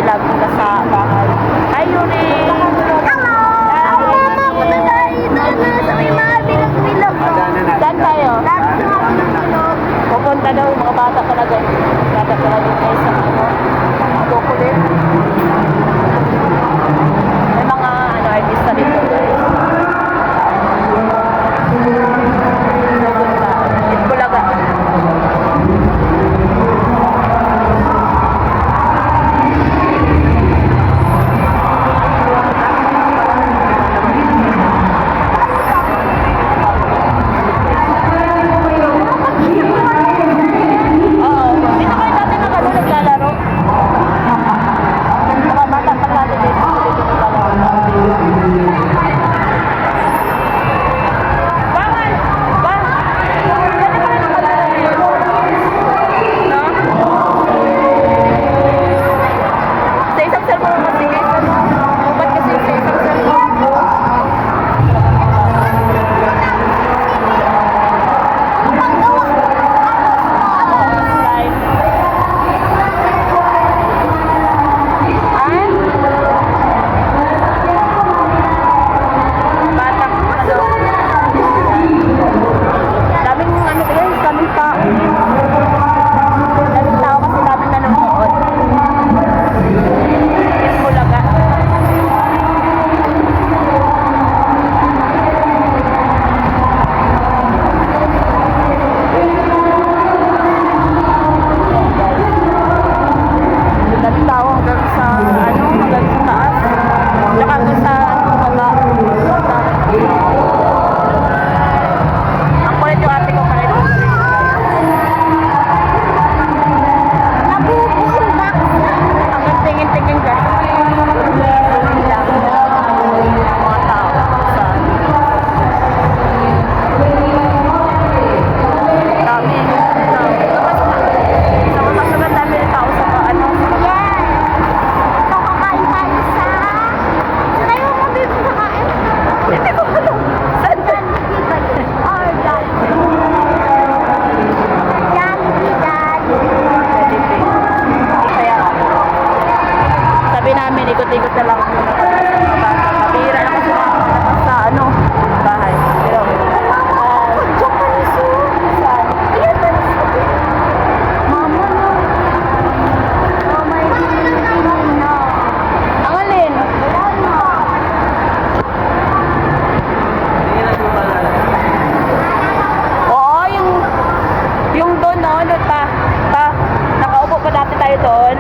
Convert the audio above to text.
sila sa bahay. Hi, Yuri! Hello! Mama, punta tayo doon sa may mga bilog-bilog. Saan tayo? Lahat ng mga bilog-bilog. Pupunta daw yung mga bata talaga. Bata talaga kayo sa kukulit. May mga artista dito, guys. Pupunta. Itbulaga. Ikot-ikot na lang ako muna mabira lang kasi sa bahay. Pero Japanese saan? Mama, no. Oh my God, no. Ang alin? Wala na. Oo, yung doon, no? Pa, nakaupo pa dati tayo doon.